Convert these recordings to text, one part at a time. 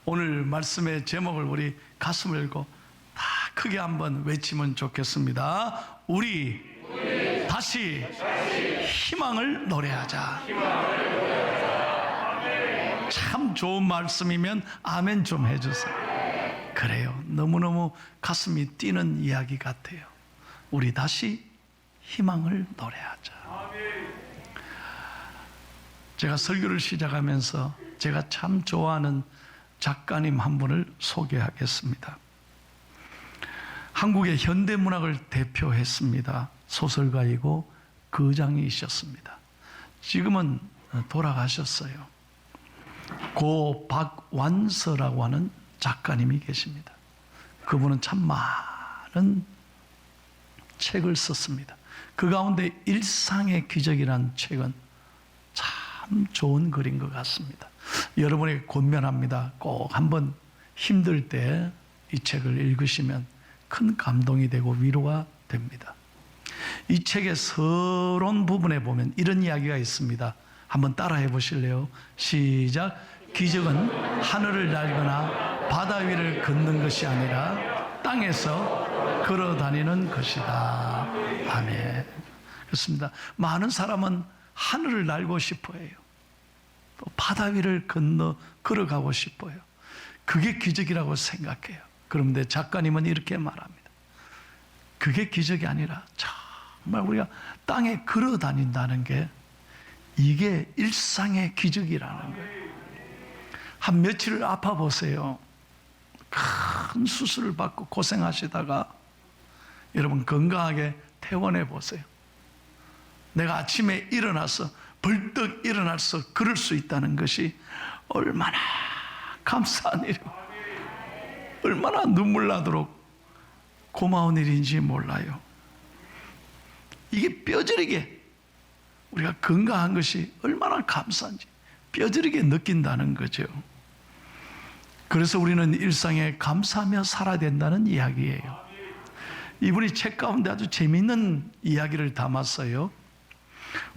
오늘 말씀의 제목을 우리 가슴을 열고 다 크게 한번 외치면 좋겠습니다. 우리 다시 희망을 노래하자. 참 좋은 말씀이면 아멘 좀 해주세요. 그래요. 너무너무 가슴이 뛰는 이야기 같아요. 우리 다시 희망을 노래하자. 제가 설교를 시작하면서 제가 참 좋아하는 작가님 한 분을 소개하겠습니다. 한국의 현대문학을 대표했습니다. 소설가이고 거장이셨습니다. 지금은 돌아가셨어요. 고 박완서라고 하는 작가님이 계십니다. 그분은 참 많은 책을 썼습니다. 그 가운데 일상의 기적이라는 책은 참 좋은 글인 것 같습니다. 여러분에게 권면합니다. 꼭 한번 힘들 때 이 책을 읽으시면 큰 감동이 되고 위로가 됩니다. 이 책의 서론 부분에 보면 이런 이야기가 있습니다. 한번 따라해 보실래요? 시작. 기적은 하늘을 날거나 바다 위를 걷는 것이 아니라 땅에서 걸어 다니는 것이다. 아멘. 그렇습니다. 많은 사람은 하늘을 날고 싶어 해요. 또 바다 위를 걸어가고 싶어요. 그게 기적이라고 생각해요. 그런데 작가님은 이렇게 말합니다. 그게 기적이 아니라 정말 우리가 땅에 걸어 다닌다는 게 이게 일상의 기적이라는 거예요. 한 며칠을 아파 보세요. 큰 수술을 받고 고생하시다가 여러분 건강하게 퇴원해 보세요. 내가 아침에 일어나서 벌떡 일어나서 걸을 수 있다는 것이 얼마나 감사한 일이고 얼마나 눈물 나도록 고마운 일인지 몰라요. 이게 뼈저리게 우리가 건강한 것이 얼마나 감사한지 뼈저리게 느낀다는 거죠. 그래서 우리는 일상에 감사하며 살아야 된다는 이야기예요. 이분이 책 가운데 아주 재미있는 이야기를 담았어요.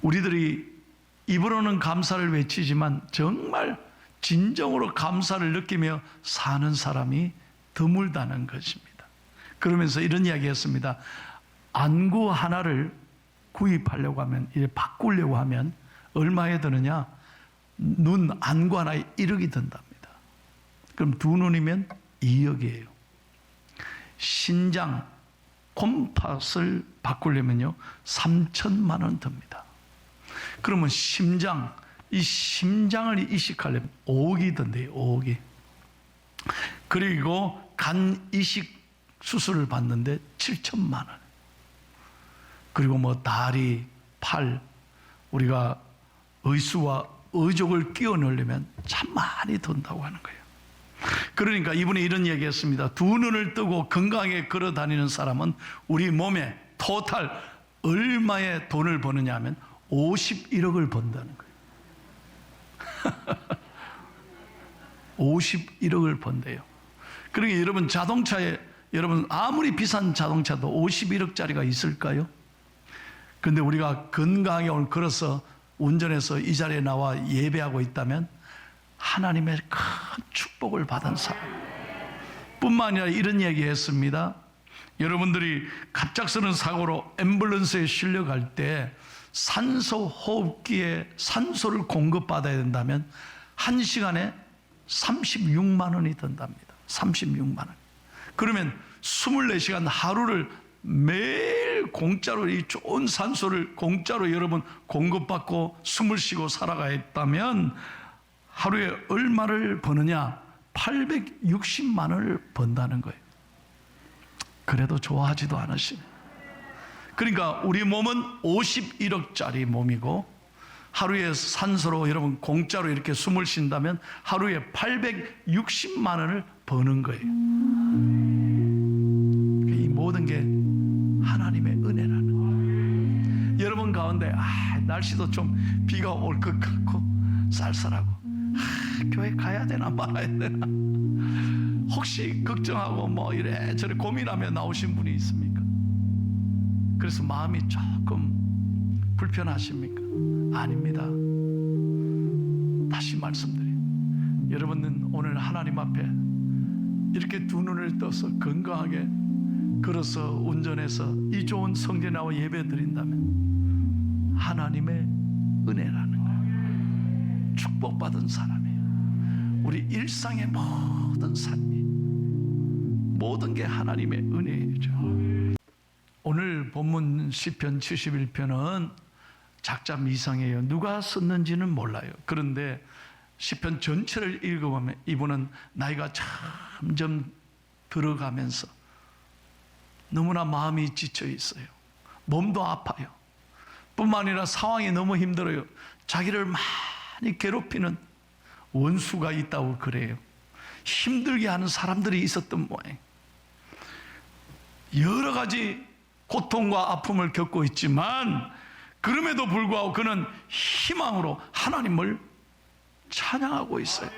우리들이 입으로는 감사를 외치지만 정말 진정으로 감사를 느끼며 사는 사람이 드물다는 것입니다. 그러면서 이런 이야기 했습니다. 안구 하나를 구입하려고 하면, 이제 바꾸려고 하면 얼마에 드느냐? 눈 안구 하나에 1억이 든답니다. 그럼 두 눈이면 2억이에요. 신장, 콤팥을 바꾸려면요 3천만 원 듭니다. 그러면 심장, 이 심장을 이식하려면 5억이 든대요. 5억이. 그리고 간 이식 수술을 받는데 7천만 원. 그리고 뭐 다리, 팔, 우리가 의수와 의족을 끼워 넣으려면 참 많이 든다고 하는 거예요. 그러니까 이분이 이런 얘기했습니다. 두 눈을 뜨고 건강하게 걸어 다니는 사람은 우리 몸에 토탈 얼마의 돈을 버느냐 하면 51억을 번다는 거예요. 51억을 번대요. 그러니까 여러분 자동차에, 여러분 아무리 비싼 자동차도 51억짜리가 있을까요? 그런데 우리가 건강하게 오늘 걸어서 운전해서 이 자리에 나와 예배하고 있다면 하나님의 큰 축복을 받은 사람 뿐만 아니라 이런 얘기 했습니다. 여러분들이 갑작스러운 사고로 앰뷸런스에 실려갈 때 산소 호흡기에 산소를 공급받아야 된다면 1시간에 36만 원이 든답니다. 36만 원. 그러면 24시간 하루를 매일 공짜로 이 좋은 산소를 공짜로 여러분 공급받고 숨을 쉬고 살아가야 했다면 하루에 얼마를 버느냐? 860만 원을 번다는 거예요. 그래도 좋아하지도 않으시네. 그러니까 우리 몸은 51억짜리 몸이고 하루에 산소로 여러분 공짜로 이렇게 숨을 쉰다면 하루에 860만 원을 버는 거예요. 이 모든 게 하나님의 은혜라는 거예요. 여러분 가운데 날씨도 좀 비가 올 것 같고 쌀쌀하고 교회 가야 되나 말아야 되나 혹시 걱정하고 뭐 이래저래 고민하며 나오신 분이 있습니까? 그래서 마음이 조금 불편하십니까? 아닙니다. 다시 말씀드려요. 여러분은 오늘 하나님 앞에 이렇게 두 눈을 떠서 건강하게 걸어서 운전해서 이 좋은 성전에 나와 예배 드린다면 하나님의 은혜라는 거예요. 축복받은 사람이에요. 우리 일상의 모든 삶이, 모든 게 하나님의 은혜죠. 오늘 본문 시편 71편은 작자 미상이에요. 누가 썼는지는 몰라요. 그런데 시편 전체를 읽어보면 이분은 나이가 점점 들어가면서 너무나 마음이 지쳐 있어요. 몸도 아파요. 뿐만 아니라 상황이 너무 힘들어요. 자기를 많이 괴롭히는 원수가 있다고 그래요. 힘들게 하는 사람들이 있었던 모양. 여러 가지 고통과 아픔을 겪고 있지만 그럼에도 불구하고 그는 희망으로 하나님을 찬양하고 있어요.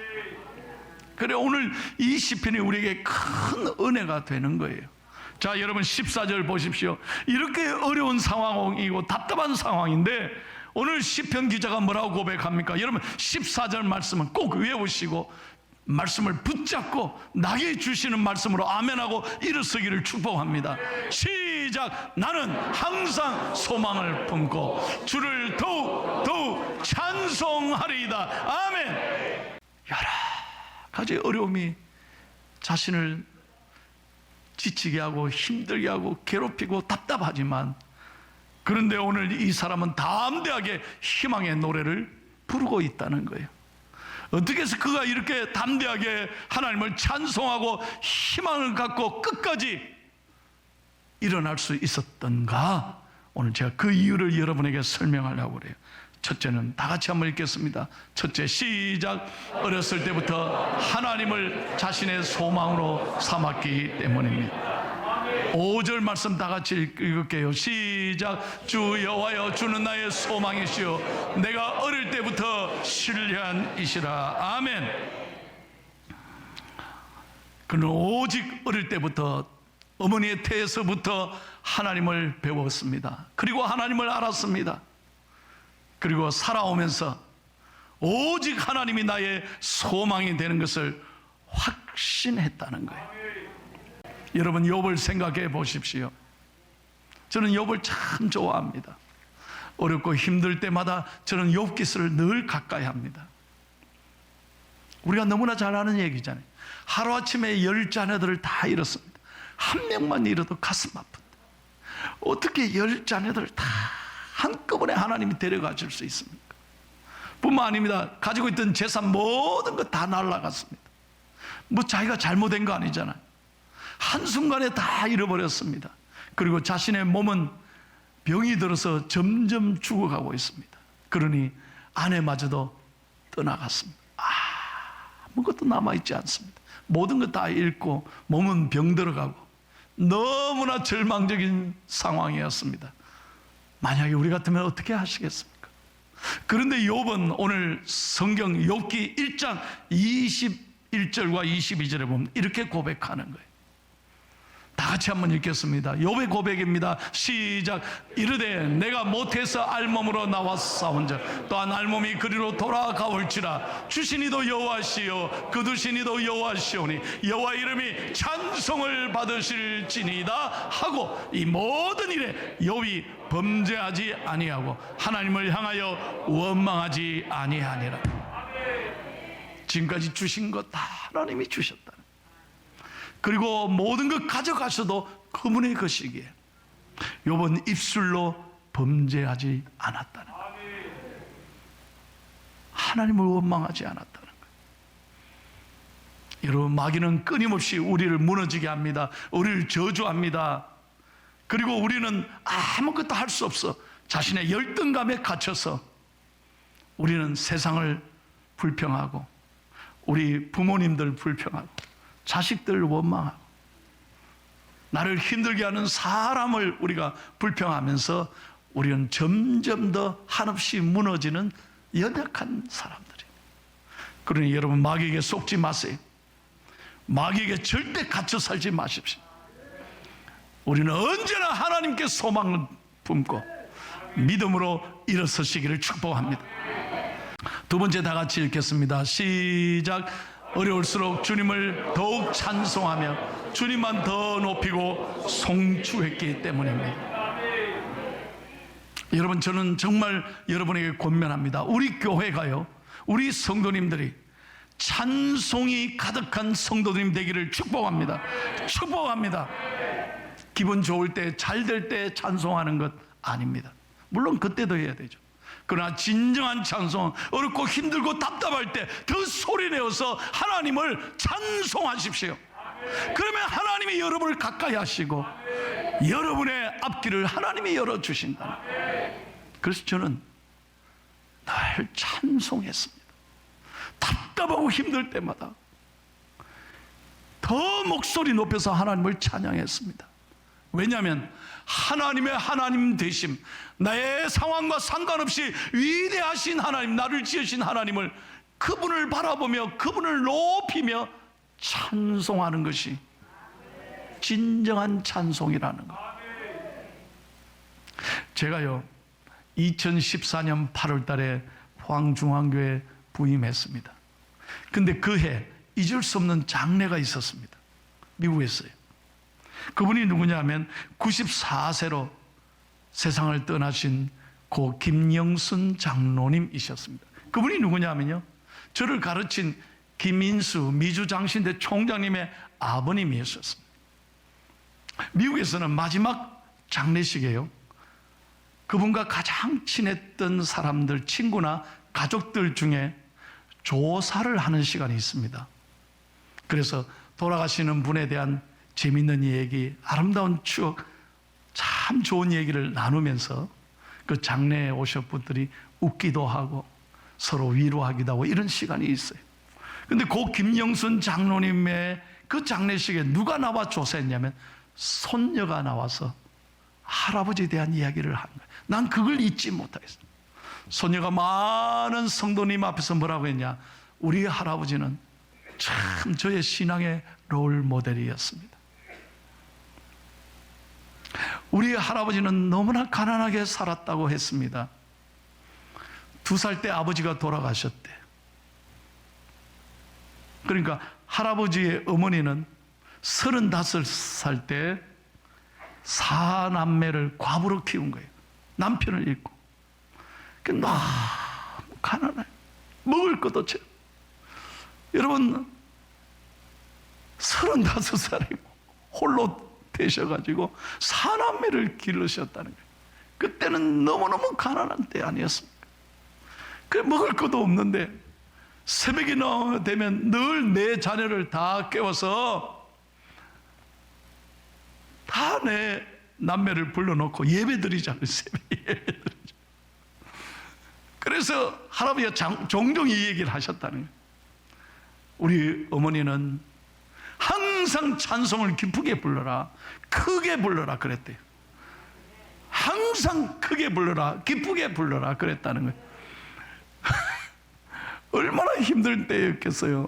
그래 오늘 이 시편이 우리에게 큰 은혜가 되는 거예요. 자, 여러분 14절 보십시오. 이렇게 어려운 상황이고 답답한 상황인데 오늘 시편 기자가 뭐라고 고백합니까? 여러분 14절 말씀은 꼭 외우시고 말씀을 붙잡고 나에게 주시는 말씀으로 아멘하고 일어서기를 축복합니다. 시작. 나는 항상 소망을 품고 주를 더욱 찬송하리이다. 아멘. 여러 가지 어려움이 자신을 지치게 하고 힘들게 하고 괴롭히고 답답하지만 그런데 오늘 이 사람은 담대하게 희망의 노래를 부르고 있다는 거예요. 어떻게 해서 그가 이렇게 담대하게 하나님을 찬송하고 희망을 갖고 끝까지 일어날 수 있었던가? 오늘 제가 그 이유를 여러분에게 설명하려고 그래요. 첫째는 다 같이 한번 읽겠습니다. 첫째, 시작. 어렸을 때부터 하나님을 자신의 소망으로 삼았기 때문입니다. 5절 말씀 다 같이 읽을게요. 시작. 주 여호와여, 주는 나의 소망이시요 내가 어릴 때부터 신뢰한이시라. 아멘. 그는 오직 어릴 때부터 어머니의 태에서부터 하나님을 배웠습니다. 그리고 하나님을 알았습니다. 그리고 살아오면서 오직 하나님이 나의 소망이 되는 것을 확신했다는 거예요. 여러분 욥을 생각해 보십시오. 저는 욥을 참 좋아합니다. 어렵고 힘들 때마다 저는 욥 기서를 늘 가까이 합니다. 우리가 너무나 잘 아는 얘기잖아요. 하루아침에 10자녀들을 다 잃었습니다. 한 명만 잃어도 가슴 아픈데 어떻게 10자녀들을 다 한꺼번에 하나님이 데려가 줄 수 있습니까? 뿐만 아닙니다. 가지고 있던 재산 모든 것 다 날아갔습니다. 뭐 자기가 잘못된 거 아니잖아요. 한순간에 다 잃어버렸습니다. 그리고 자신의 몸은 병이 들어서 점점 죽어가고 있습니다. 그러니 아내마저도 떠나갔습니다. 아무것도 남아있지 않습니다. 모든 것 다 잃고 몸은 병들어가고 너무나 절망적인 상황이었습니다. 만약에 우리 같으면 어떻게 하시겠습니까? 그런데 욥은 오늘 성경 욥기 1장 21절과 22절에 보면 이렇게 고백하는 거예요. 다 같이 한번 읽겠습니다. 욥의 고백입니다. 시작. 이르되 내가 못해서 알몸으로 나와 싸운 자 또한 알몸이 그리로 돌아가올지라 주신 이도 여호와시요 거두신 이도 여호와시오니 여호와 이름이 찬송을 받으실지니이다 하고 이 모든 일에 욥이 범죄하지 아니하고 하나님을 향하여 원망하지 아니하니라. 지금까지 주신 것 다 하나님이 주셨다. 그리고 모든 것 가져가셔도 그분의 것이기에 욥은 입술로 범죄하지 않았다는 거예요. 하나님을 원망하지 않았다는 거예요. 여러분 마귀는 끊임없이 우리를 무너지게 합니다. 우리를 저주합니다. 그리고 우리는 아무것도 할 수 없어 자신의 열등감에 갇혀서 우리는 세상을 불평하고 우리 부모님들 불평하고 자식들 원망하고 나를 힘들게 하는 사람을 우리가 불평하면서 우리는 점점 더 한없이 무너지는 연약한 사람들이에요. 그러니 여러분 마귀에게 속지 마세요. 마귀에게 절대 갇혀 살지 마십시오. 우리는 언제나 하나님께 소망을 품고 믿음으로 일어서시기를 축복합니다. 두 번째 다 같이 읽겠습니다. 시작. 어려울수록 주님을 더욱 찬송하며 주님만 더 높이고 송축했기 때문입니다. 여러분, 저는 정말 여러분에게 권면합니다. 우리 교회가요, 우리 성도님들이 찬송이 가득한 성도님 되기를 축복합니다. 축복합니다. 기분 좋을 때, 잘 될 때 찬송하는 것 아닙니다. 물론 그때도 해야 되죠. 그러나 진정한 찬송, 어렵고 힘들고 답답할 때 더 소리내어서 하나님을 찬송하십시오. 그러면 하나님이 여러분을 가까이 하시고 여러분의 앞길을 하나님이 열어주신다. 그래서 저는 늘 찬송했습니다. 답답하고 힘들 때마다 더 목소리 높여서 하나님을 찬양했습니다. 왜냐하면 하나님의 하나님 되심, 나의 상황과 상관없이 위대하신 하나님, 나를 지으신 하나님을, 그분을 바라보며 그분을 높이며 찬송하는 것이 진정한 찬송이라는 것. 제가요 2014년 8월 달에 포항중앙교회 부임했습니다. 근데 그 해 잊을 수 없는 장례가 있었습니다. 미국에서요. 그분이 누구냐 하면 94세로 세상을 떠나신 고 김영순 장로님이셨습니다. 그분이 누구냐 하면요, 저를 가르친 김인수 미주장신대 총장님의 아버님이었습니다. 미국에서는 마지막 장례식이에요. 그분과 가장 친했던 사람들, 친구나 가족들 중에 조사를 하는 시간이 있습니다. 그래서 돌아가시는 분에 대한 재밌는 얘기, 아름다운 추억, 참 좋은 얘기를 나누면서 그 장례에 오신 분들이 웃기도 하고 서로 위로하기도 하고 이런 시간이 있어요. 근데 고 김영순 장로님의 그 장례식에 누가 나와 조사했냐면 손녀가 나와서 할아버지에 대한 이야기를 한 거예요. 난 그걸 잊지 못하겠어요. 손녀가 많은 성도님 앞에서 뭐라고 했냐, 우리 할아버지는 참 저의 신앙의 롤 모델이었습니다. 우리 할아버지는 너무나 가난하게 살았다고 했습니다. 2살 때 아버지가 돌아가셨대. 그러니까 할아버지의 어머니는 35살 때 4남매를 과부로 키운 거예요. 남편을 잃고. 너무 가난해요. 먹을 것도 없죠. 여러분, 35살이고 홀로 되셔가지고 4남매를 기르셨다는 거예요. 그때는 너무너무 가난한 때 아니었습니까? 그 먹을 것도 없는데 새벽이 되면 늘 내 자녀를 다 깨워서 다 내 남매를 불러놓고 예배드리자고, 새벽에 예배드리자. 그래서 할아버지가 종종 이 얘기를 하셨다는 거예요. 우리 어머니는 항상 찬송을 기쁘게 불러라, 크게 불러라 그랬대요. 항상 크게 불러라, 기쁘게 불러라 그랬다는 거예요. 얼마나 힘들 때였겠어요.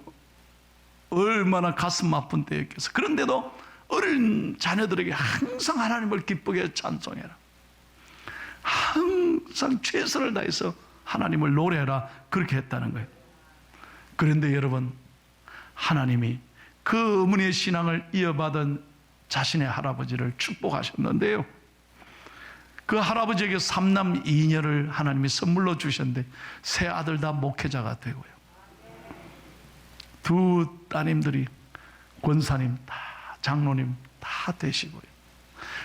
얼마나 가슴 아픈 때였겠어요. 그런데도 어린 자녀들에게 항상 하나님을 기쁘게 찬송해라, 항상 최선을 다해서 하나님을 노래해라, 그렇게 했다는 거예요. 그런데 여러분, 하나님이 그 어머니의 신앙을 이어받은 자신의 할아버지를 축복하셨는데요, 그 할아버지에게 3남 2녀를 하나님이 선물로 주셨는데 세 아들 다 목회자가 되고요, 2 따님들이 권사님, 다 장로님 다 되시고요.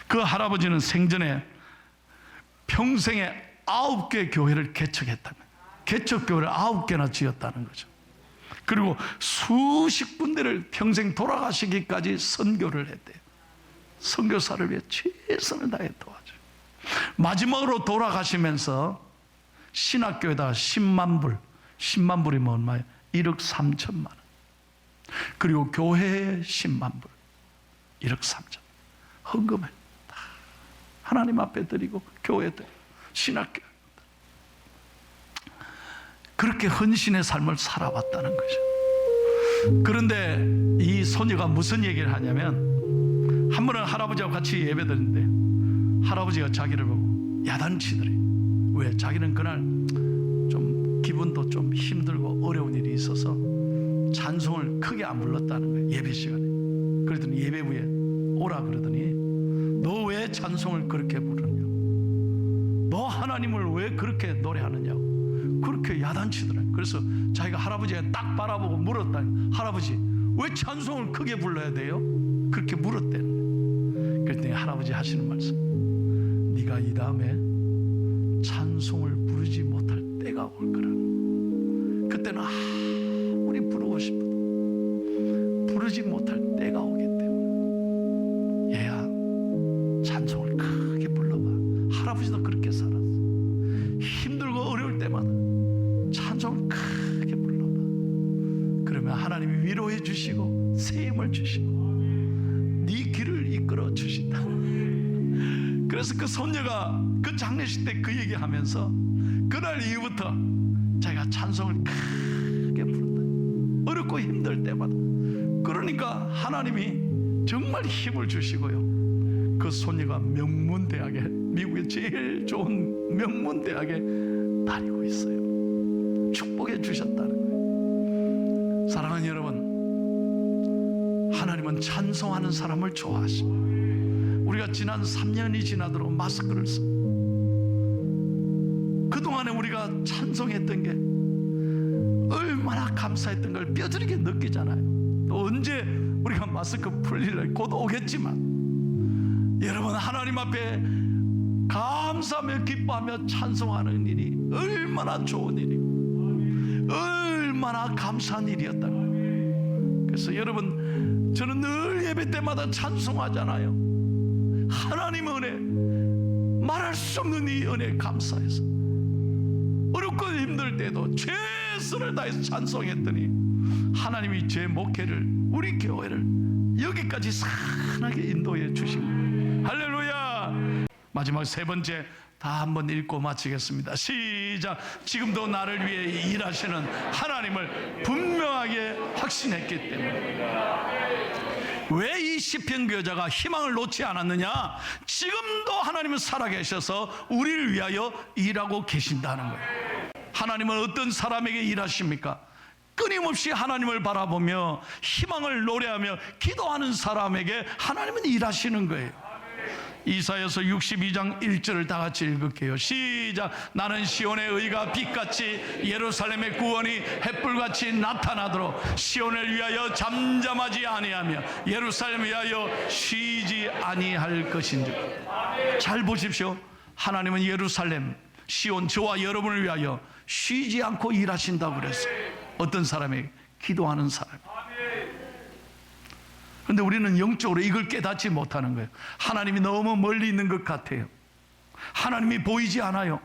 그 할아버지는 생전에 평생에 9개 교회를 개척했다는, 개척교회를 9개나 지었다는 거죠. 그리고 수십 군데를 평생 돌아가시기까지 선교를 했대요. 선교사를 위해 최선을 다해 도와줘요. 마지막으로 돌아가시면서 신학교에다가 10만 불, 10만 불이면 얼마예요? 1억 3천만 원. 그리고 교회에 10만 불, 1억 3천 헌금을 다 하나님 앞에 드리고 교회에 드리고 신학교, 그렇게 헌신의 삶을 살아왔다는 거죠. 그런데 이 소녀가 무슨 얘기를 하냐면, 한 번은 할아버지와 같이 예배드렸는데 할아버지가 자기를 보고 야단치더래. 왜? 자기는 그날 좀 기분도 좀 힘들고 어려운 일이 있어서 찬송을 크게 안 불렀다는 거예요. 예배 시간에. 그랬더니 예배부에 오라 그러더니 너 왜 찬송을 그렇게 부르냐, 너 하나님을 왜 그렇게 노래하느냐고 그렇게 야단치더라고요. 그래서 자기가 할아버지가 딱 바라보고 물었다니, 할아버지 왜 찬송을 크게 불러야 돼요? 그렇게 물었대는 거예요. 그랬더니 할아버지 하시는 말씀, 네가 이 다음에 찬송을 부르지 못할 때가 올 거라는, 그때는 아무리 부르고 싶어도 부르지 못할 때가 오기 때문에 얘야 찬송을 크게 불러봐. 할아버지도 그렇게 살았어. 힘들고 어려울 때마다 찬송을 크게 불러봐. 그러면 하나님이 위로해 주시고 새 힘을 주시고 네 길을 이끌어 주신다. 그래서 그 손녀가 그 장례식 때 그 얘기하면서 그날 이후부터 자기가 찬송을 크게 부른다. 어렵고 힘들 때마다. 그러니까 하나님이 정말 힘을 주시고요, 그 손녀가 명문대학에, 미국의 제일 좋은 명문대학에 다니고 있어요. 축복해 주셨다는 거예요. 사랑하는 여러분, 하나님은 찬송하는 사람을 좋아하십니다. 우리가 지난 3년이 지나도록 마스크를 쓰고 그동안에 우리가 찬송했던 게 얼마나 감사했던 걸 뼈저리게 느끼잖아요. 또 언제 우리가 마스크 풀릴 곧 오겠지만, 여러분 하나님 앞에 감사하며 기뻐하며 찬송하는 일이 얼마나 좋은 일이고 얼마나 감사한 일이었다고. 그래서 여러분, 저는 늘 예배 때마다 찬송하잖아요. 하나님의 은혜, 말할 수 없는 이 은혜 감사해서 어렵고 힘들 때도 최선을 다해서 찬송했더니 하나님이 제 목회를, 우리 교회를 여기까지 선하게 인도해 주신 거예요. 할렐루야. 마지막 세 번째 다 한번 읽고 마치겠습니다. 시작. 지금도 나를 위해 일하시는 하나님을 분명하게 확신했기 때문에. 왜 이 시편 기자가 희망을 놓지 않았느냐? 지금도 하나님은 살아계셔서 우리를 위하여 일하고 계신다는 거예요. 하나님은 어떤 사람에게 일하십니까? 끊임없이 하나님을 바라보며 희망을 노래하며 기도하는 사람에게 하나님은 일하시는 거예요. 이사야서 62장 1절을 다 같이 읽을게요. 시작. 나는 시온의 의가 빛같이 예루살렘의 구원이 햇불같이 나타나도록 시온을 위하여 잠잠하지 아니하며 예루살렘을 위하여 쉬지 아니할 것인지. 잘 보십시오. 하나님은 예루살렘, 시온, 저와 여러분을 위하여 쉬지 않고 일하신다고 그랬어요. 어떤 사람에게? 기도하는 사람. 그런데 우리는 영적으로 이걸 깨닫지 못하는 거예요. 하나님이 너무 멀리 있는 것 같아요. 하나님이 보이지 않아요.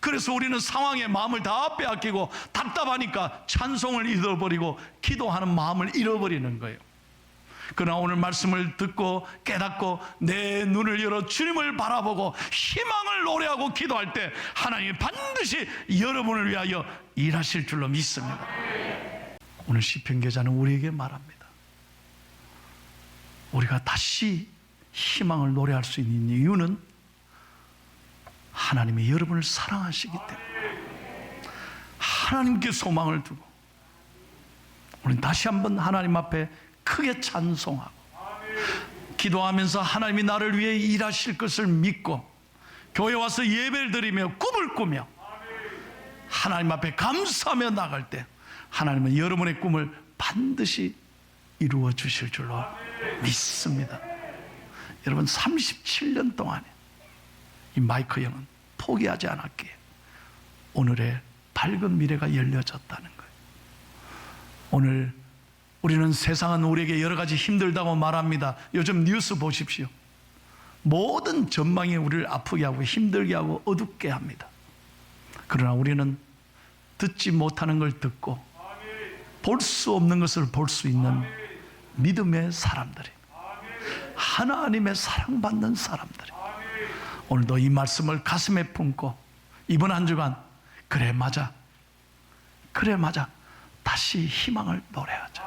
그래서 우리는 상황에 마음을 다 빼앗기고 답답하니까 찬송을 잃어버리고 기도하는 마음을 잃어버리는 거예요. 그러나 오늘 말씀을 듣고 깨닫고 내 눈을 열어 주님을 바라보고 희망을 노래하고 기도할 때 하나님이 반드시 여러분을 위하여 일하실 줄로 믿습니다. 오늘 시편 기자는 우리에게 말합니다. 우리가 다시 희망을 노래할 수 있는 이유는 하나님이 여러분을 사랑하시기 때문에, 하나님께 소망을 두고 우리는 다시 한번 하나님 앞에 크게 찬송하고 기도하면서 하나님이 나를 위해 일하실 것을 믿고 교회 와서 예배를 드리며 꿈을 꾸며 하나님 앞에 감사하며 나갈 때 하나님은 여러분의 꿈을 반드시 이루어 주실 줄로 믿습니다. 여러분 37년 동안에 이 마이크 형은 포기하지 않았기에 오늘의 밝은 미래가 열려졌다는 거예요. 오늘 우리는 세상은 우리에게 여러 가지 힘들다고 말합니다. 요즘 뉴스 보십시오. 모든 전망이 우리를 아프게 하고 힘들게 하고 어둡게 합니다. 그러나 우리는 듣지 못하는 걸 듣고 볼 수 없는 것을 볼 수 있는 믿음의 사람들이, 하나님의 사랑받는 사람들이, 오늘도 이 말씀을 가슴에 품고 이번 한 주간 그래 맞아 다시 희망을 노래하자,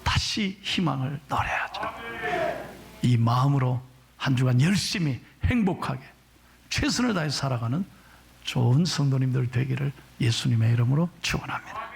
다시 희망을 노래하자, 이 마음으로 한 주간 열심히 행복하게 최선을 다해 살아가는 좋은 성도님들 되기를 예수님의 이름으로 축원합니다.